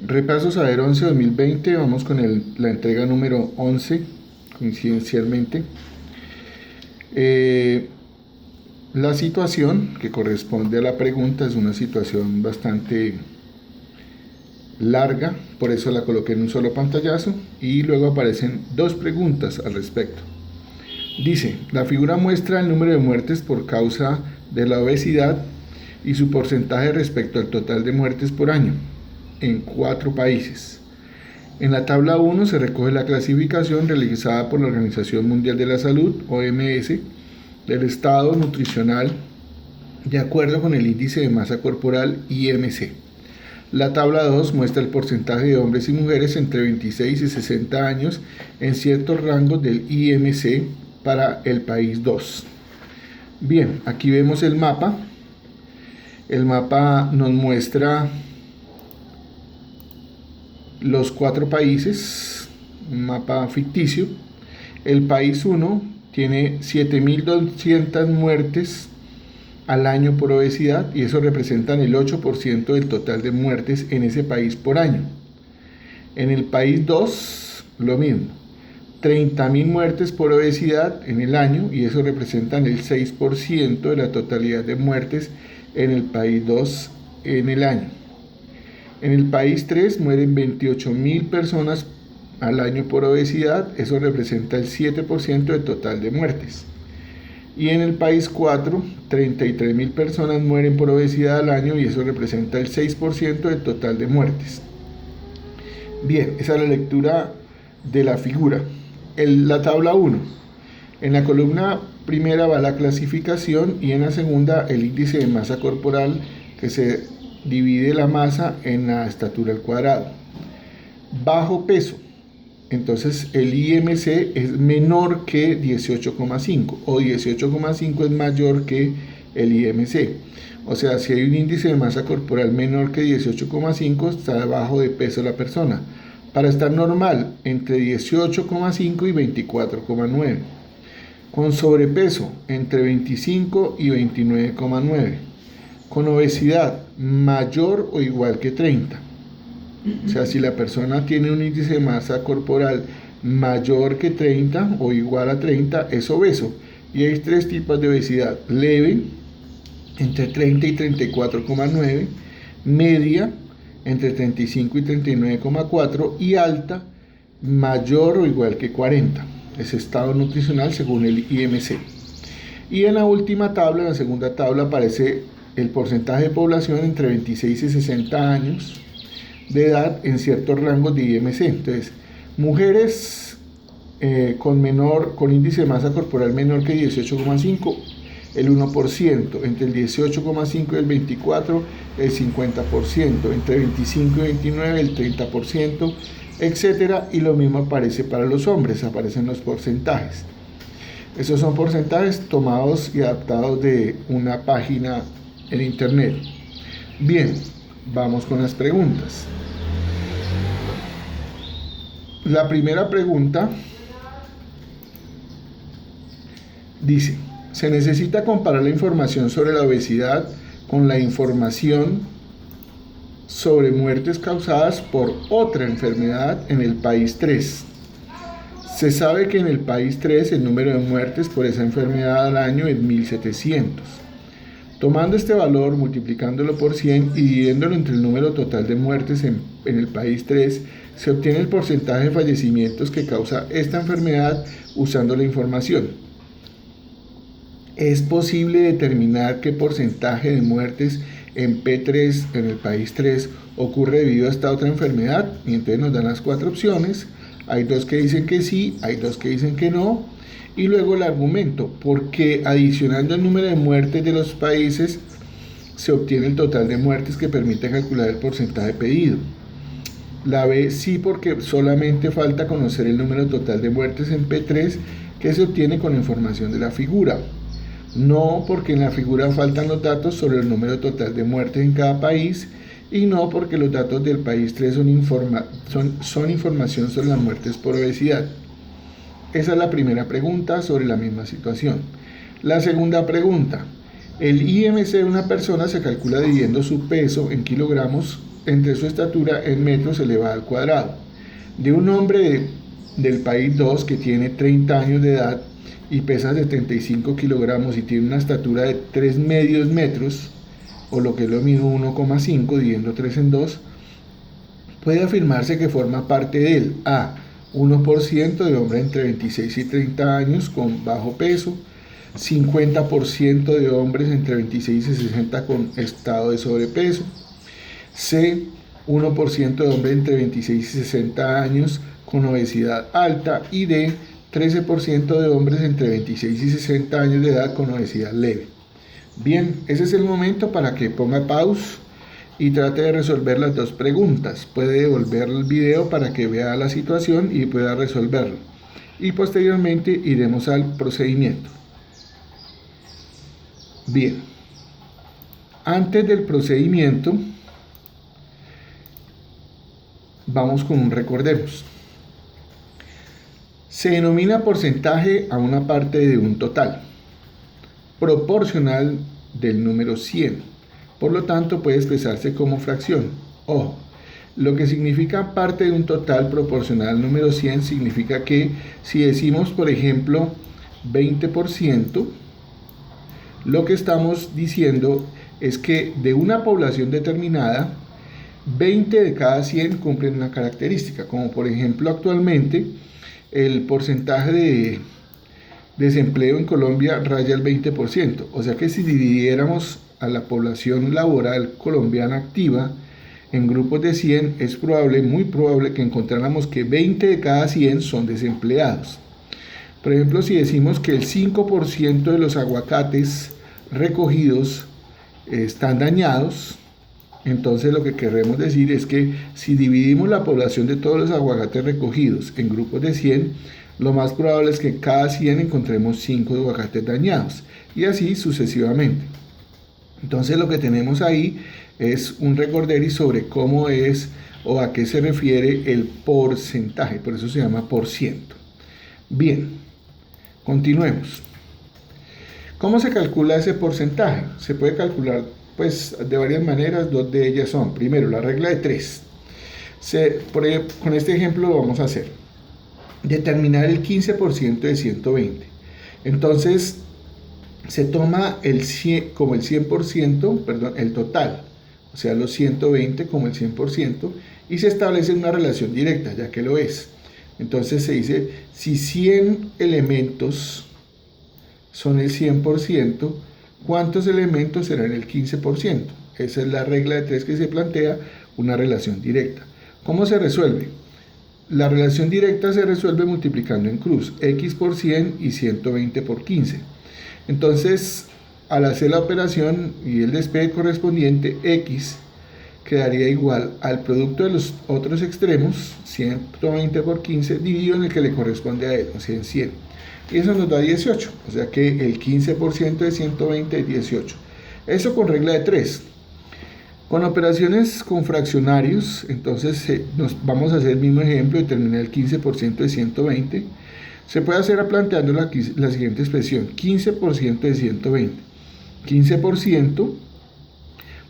Repaso Saber 11-2020, vamos con la entrega número 11, coincidencialmente. La situación que corresponde a la pregunta es una situación bastante larga, por eso la coloqué en un solo pantallazo y luego aparecen dos preguntas al respecto. Dice, la figura muestra el número de muertes por causa de la obesidad y su porcentaje respecto al total de muertes por año en 4 países. En la tabla 1 se recoge la clasificación realizada por la Organización Mundial de la Salud, OMS, del estado nutricional de acuerdo con el índice de masa corporal IMC. La tabla 2 muestra el porcentaje de hombres y mujeres entre 26 y 60 años en ciertos rangos del IMC para el país 2. Bien, aquí vemos el mapa. El mapa nos muestra los 4 países, un mapa ficticio. El país 1 tiene 7.200 muertes al año por obesidad y eso representa el 8% del total de muertes en ese país por año. En el país 2, lo mismo, 30.000 muertes por obesidad en el año y eso representa el 6% de la totalidad de muertes en el país 2 en el año. En el país 3 mueren 28.000 personas al año por obesidad, eso representa el 7% del total de muertes. Y en el país 4, 33.000 personas mueren por obesidad al año y eso representa el 6% del total de muertes. Bien, esa es la lectura de la figura. La tabla 1. En la columna primera va la clasificación y en la segunda el índice de masa corporal que se divide la masa en la estatura al cuadrado. Bajo peso. Entonces el IMC es menor que 18,5 o 18,5 es mayor que el IMC. O sea, si hay un índice de masa corporal menor que 18,5 está debajo de peso la persona. Para estar normal, entre 18,5 y 24,9. Con sobrepeso, entre 25 y 29,9. Con obesidad, mayor o igual que 30. O sea, si la persona tiene un índice de masa corporal mayor que 30 o igual a 30, es obeso. Y hay 3 tipos de obesidad: leve, entre 30 y 34,9, media, entre 35 y 39,4, y alta, mayor o igual que 40. Es estado nutricional según el IMC. Y en la última tabla, en la segunda tabla, aparece el porcentaje de población entre 26 y 60 años de edad en ciertos rangos de IMC. Entonces, mujeres con índice de masa corporal menor que 18,5, el 1%, entre el 18,5 y el 24, el 50%, entre 25 y 29, el 30%, etcétera. Y lo mismo aparece para los hombres, aparecen los porcentajes. Esos son porcentajes tomados y adaptados de una página en internet. Bien, vamos con las preguntas. La primera pregunta dice: se necesita comparar la información sobre la obesidad con la información sobre muertes causadas por otra enfermedad en el país 3. Se sabe que en el país 3 el número de muertes por esa enfermedad al año es 1.700. Tomando este valor, multiplicándolo por 100 y dividiéndolo entre el número total de muertes en el país 3, se obtiene el porcentaje de fallecimientos que causa esta enfermedad usando la información. ¿Es posible determinar qué porcentaje de muertes en P3, en el país 3, ocurre debido a esta otra enfermedad? Y entonces nos dan las 4 opciones. Hay 2 que dicen que sí, hay 2 que dicen que no. Y luego el argumento, porque adicionando el número de muertes de los países, se obtiene el total de muertes que permite calcular el porcentaje pedido. La B, sí, porque solamente falta conocer el número total de muertes en P3 que se obtiene con la información de la figura. No, porque en la figura faltan los datos sobre el número total de muertes en cada país. Y no, porque los datos del país 3 son información sobre las muertes por obesidad. Esa es la primera pregunta sobre la misma situación. La segunda pregunta: el IMC de una persona se calcula dividiendo su peso en kilogramos entre su estatura en metros elevado al cuadrado. De un hombre del país 2 que tiene 30 años de edad y pesa 75 kilogramos y tiene una estatura de 3 medios metros, o lo que es lo mismo 1,5, dividiendo 3 en 2, puede afirmarse que forma parte del A, 1% de hombres entre 26 y 30 años con bajo peso, 50% de hombres entre 26 y 60 con estado de sobrepeso, C, 1% de hombres entre 26 y 60 años con obesidad alta, y D, 13% de hombres entre 26 y 60 años de edad con obesidad leve. Bien, ese es el momento para que ponga pausa y trate de resolver las dos preguntas. Puede devolver el video para que vea la situación y pueda resolverlo. Y posteriormente iremos al procedimiento. Bien, antes del procedimiento, vamos con un recordemos. Se denomina porcentaje a una parte de un total, proporcional del número 100. Por lo tanto, puede expresarse como fracción. Ojo, lo que significa parte de un total proporcional al número 100 significa que si decimos, por ejemplo, 20%, lo que estamos diciendo es que de una población determinada, 20 de cada 100 cumplen una característica, como por ejemplo actualmente el porcentaje de desempleo en Colombia raya el 20%, o sea que si dividiéramos a la población laboral colombiana activa en grupos de 100, es probable, muy probable, que encontráramos que 20 de cada 100 son desempleados. Por ejemplo, si decimos que el 5% de los aguacates recogidos están dañados, entonces lo que queremos decir es que si dividimos la población de todos los aguacates recogidos en grupos de 100, lo más probable es que cada 100 encontremos 5 aguacates dañados, y así sucesivamente. Entonces lo que tenemos ahí es un recorderis sobre cómo es o a qué se refiere el porcentaje, por eso se llama por ciento. Bien, continuemos. ¿Cómo se calcula ese porcentaje? Se puede calcular pues de varias maneras. Dos de ellas son, primero, la regla de 3. Con este ejemplo lo vamos a hacer. Determinar el 15% de 120. Entonces, se toma el 100, como el 100%, perdón, el total, o sea, los 120 como el 100%, y se establece una relación directa, ya que lo es. Entonces se dice, si 100 elementos son el 100%, ¿cuántos elementos serán el 15%? Esa es la regla de 3 que se plantea, una relación directa. ¿Cómo se resuelve? La relación directa se resuelve multiplicando en cruz, x por 100 y 120 por 15. Entonces, al hacer la operación y el despegue correspondiente, x quedaría igual al producto de los otros extremos, 120 por 15, dividido en el que le corresponde a él, o sea, en 100. Y eso nos da 18, o sea que el 15% de 120 es 18. Eso con regla de 3. Con operaciones con fraccionarios, entonces vamos a hacer el mismo ejemplo, determinar el 15% de 120. Se puede hacer planteando la siguiente expresión, 15% de 120. 15%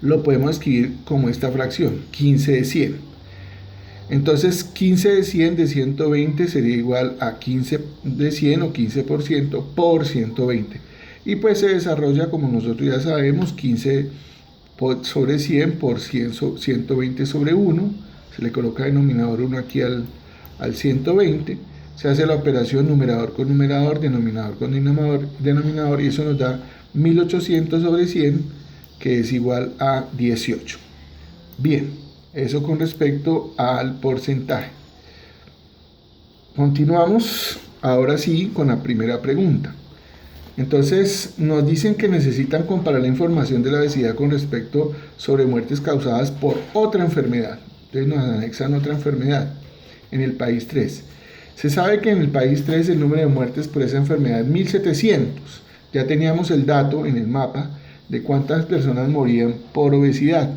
lo podemos escribir como esta fracción, 15 de 100. Entonces 15 de 100 de 120 sería igual a 15 de 100 o 15% por 120. Y pues se desarrolla, como nosotros ya sabemos, 15 sobre 100 por 120 sobre 1. Se le coloca denominador 1 aquí al 120. Se hace la operación numerador con numerador, denominador con denominador, y eso nos da 1800 sobre 100, que es igual a 18. Bien, eso con respecto al porcentaje. Continuamos ahora sí con la primera pregunta. Entonces nos dicen que necesitan comparar la información de la obesidad con respecto sobre muertes causadas por otra enfermedad. Entonces nos anexan otra enfermedad en el país 3. Se sabe que en el país 3 el número de muertes por esa enfermedad es 1700. Ya teníamos el dato en el mapa de cuántas personas morían por obesidad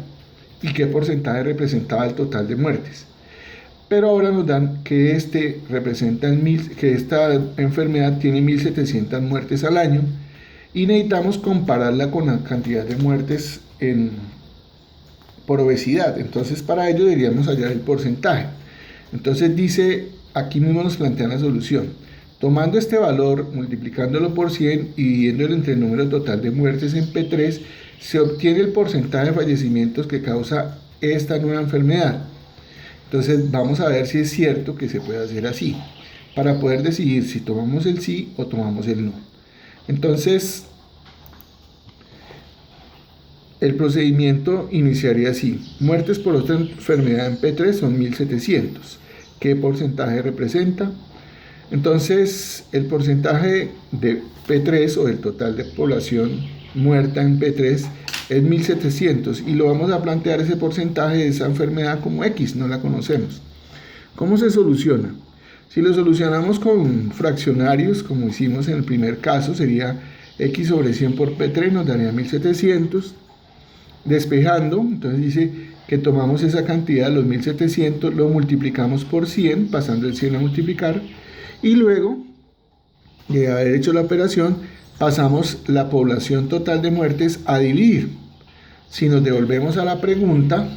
y qué porcentaje representaba el total de muertes. Pero ahora nos dan que que esta enfermedad tiene 1700 muertes al año y necesitamos compararla con la cantidad de muertes en por obesidad. Entonces para ello deberíamos hallar el porcentaje. Entonces dice, aquí mismo nos plantean la solución. Tomando este valor, multiplicándolo por 100 y dividiéndolo entre el número total de muertes en P3, se obtiene el porcentaje de fallecimientos que causa esta nueva enfermedad. Entonces vamos a ver si es cierto que se puede hacer así, para poder decidir si tomamos el sí o tomamos el no. Entonces, el procedimiento iniciaría así. Muertes por otra enfermedad en P3 son 1700. ¿Qué porcentaje representa? Entonces, el porcentaje de P3 o el total de población muerta en P3 es 1700 y lo vamos a plantear ese porcentaje de esa enfermedad como X, no la conocemos. ¿Cómo se soluciona? Si lo solucionamos con fraccionarios, como hicimos en el primer caso, sería X sobre 100 por P3, nos daría 1700. Despejando, entonces dice que tomamos esa cantidad, los 1700, lo multiplicamos por 100, pasando el 100 a multiplicar, y luego de haber hecho la operación, pasamos la población total de muertes a dividir. Si nos devolvemos a la pregunta,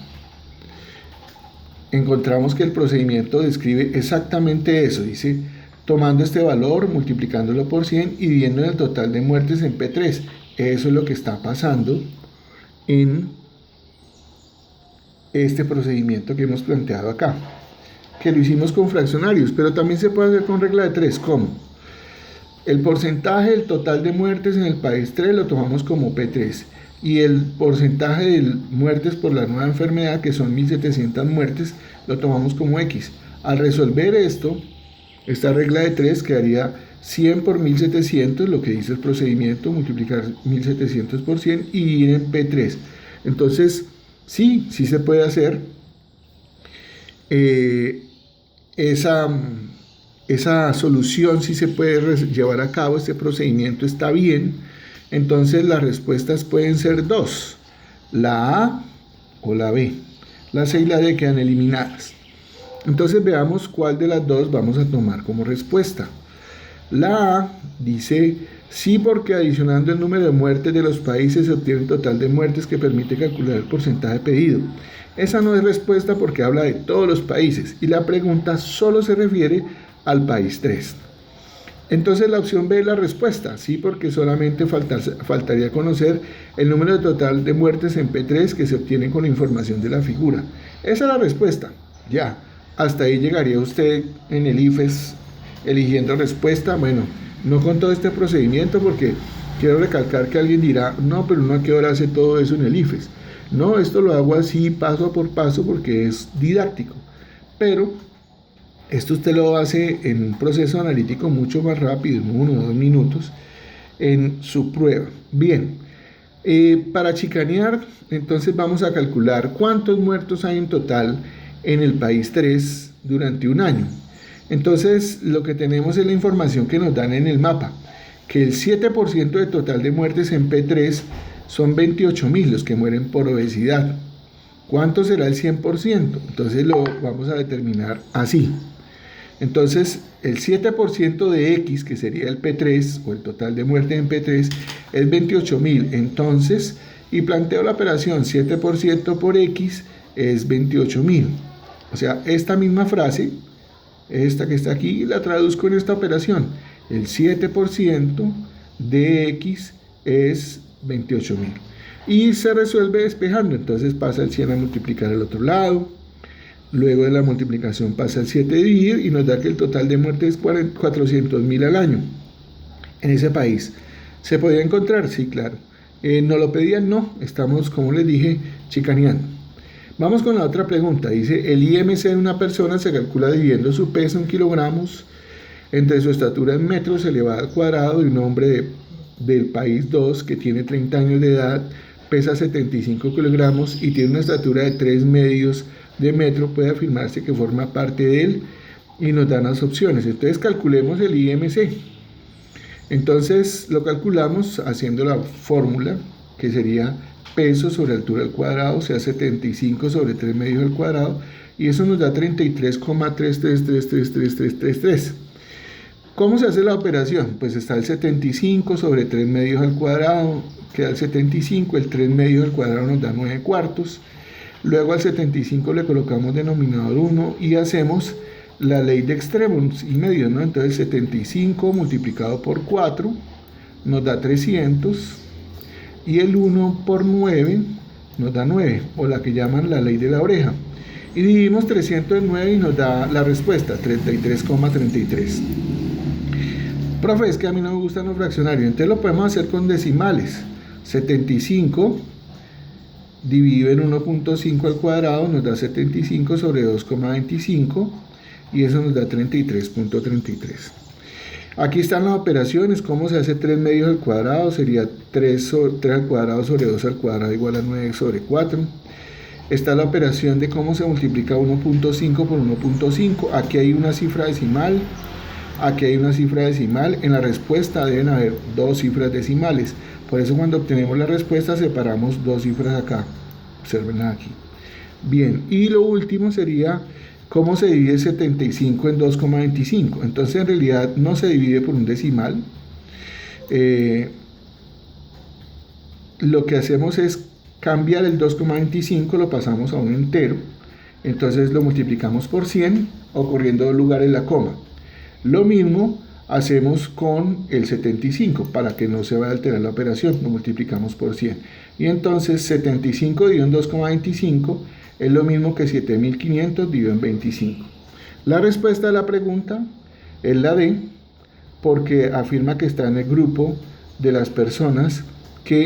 encontramos que el procedimiento describe exactamente eso. Dice, tomando este valor, multiplicándolo por 100 y dividiendo el total de muertes en P3. Eso es lo que está pasando en este procedimiento que hemos planteado acá, que lo hicimos con fraccionarios, pero también se puede hacer con regla de 3. ¿Cómo? El porcentaje del total de muertes en el país 3 lo tomamos como P3 y el porcentaje de muertes por la nueva enfermedad, que son 1700 muertes, lo tomamos como X. Al resolver esto, esta regla de 3 quedaría 100 por 1700, lo que dice el procedimiento, multiplicar 1700 por 100 y dividir en P3. Entonces, sí se puede hacer esa solución, sí se puede llevar a cabo, este procedimiento está bien. Entonces las respuestas pueden ser dos, la A o la B. La C y la D quedan eliminadas. Entonces veamos cuál de las dos vamos a tomar como respuesta. La A dice sí, porque adicionando el número de muertes de los países se obtiene un total de muertes que permite calcular el porcentaje pedido. Esa no es respuesta porque habla de todos los países y la pregunta solo se refiere al país 3. Entonces la opción B es la respuesta, sí, porque solamente faltaría conocer el número total de muertes en P3 que se obtienen con la información de la figura. Esa es la respuesta, ya. Hasta ahí llegaría usted en el IFES eligiendo respuesta. Bueno, no con todo este procedimiento porque quiero recalcar que alguien dirá, no, pero uno a qué hora hace todo eso en el IFES. No, esto lo hago así paso por paso porque es didáctico, pero esto usted lo hace en un proceso analítico mucho más rápido, en 1 o 2 minutos, en su prueba. Bien, para chicanear, entonces vamos a calcular cuántos muertos hay en total en el país 3 durante un año. Entonces, lo que tenemos es la información que nos dan en el mapa, que el 7% de total de muertes en P3 son 28.000 los que mueren por obesidad. ¿Cuánto será el 100%? Entonces lo vamos a determinar así. Entonces, el 7% de X, que sería el P3, o el total de muerte en P3, es 28.000. Entonces, y planteo la operación 7% por X es 28.000. O sea, esta misma frase, esta que está aquí, la traduzco en esta operación. El 7% de X es 28.000. Y se resuelve despejando. Entonces pasa el 100 a multiplicar al otro lado. Luego de la multiplicación pasa el 7 a dividir y nos da que el total de muertes es 400.000 al año en ese país. ¿Se podía encontrar? Sí, claro. ¿No lo pedían? No. Estamos, como les dije, chicaneando. Vamos con la otra pregunta. Dice, el IMC de una persona se calcula dividiendo su peso en kilogramos entre su estatura en metros elevado al cuadrado de un hombre del país 2 que tiene 30 años de edad, pesa 75 kilogramos y tiene una estatura de 3 medios de metro. Puede afirmarse que forma parte de él y nos dan las opciones. Entonces calculemos el IMC. Entonces lo calculamos haciendo la fórmula que sería peso sobre altura al cuadrado, o sea 75 sobre 3 medios al cuadrado, y eso nos da 33,333333. ¿Cómo se hace la operación? Pues está el 75 sobre 3 medios al cuadrado, queda el 75, el 3 medios al cuadrado nos da 9 cuartos. Luego al 75 le colocamos denominador 1 y hacemos la ley de extremos y medios, ¿no? Entonces 75 multiplicado por 4 nos da 300 y el 1 por 9 nos da 9, o la que llaman la ley de la oreja. Y dividimos 300 en 9 y nos da la respuesta, 33,33. Profe, es que a mí no me gustan los fraccionarios, entonces lo podemos hacer con decimales. 75 dividido en 1.5 al cuadrado nos da 75 sobre 2,25 y eso nos da 33,33. Aquí están las operaciones, cómo se hace 3 medios al cuadrado, sería 3 al cuadrado sobre 2 al cuadrado igual a 9 sobre 4. Está la operación de cómo se multiplica 1.5 por 1.5, aquí hay una cifra decimal, aquí hay una cifra decimal, en la respuesta deben haber dos cifras decimales, por eso cuando obtenemos la respuesta separamos dos cifras acá, observenla aquí. Bien, y lo último sería cómo se divide 75 en 2,25, entonces en realidad no se divide por un decimal, lo que hacemos es cambiar el 2,25, lo pasamos a un entero, entonces lo multiplicamos por 100 o corriendo 2 lugares la coma. Lo mismo hacemos con el 75, para que no se vaya a alterar la operación, lo multiplicamos por 100. Y entonces 75 dividido en 2,25 es lo mismo que 7500 dividido en 25. La respuesta de la pregunta es la D, porque afirma que está en el grupo de las personas que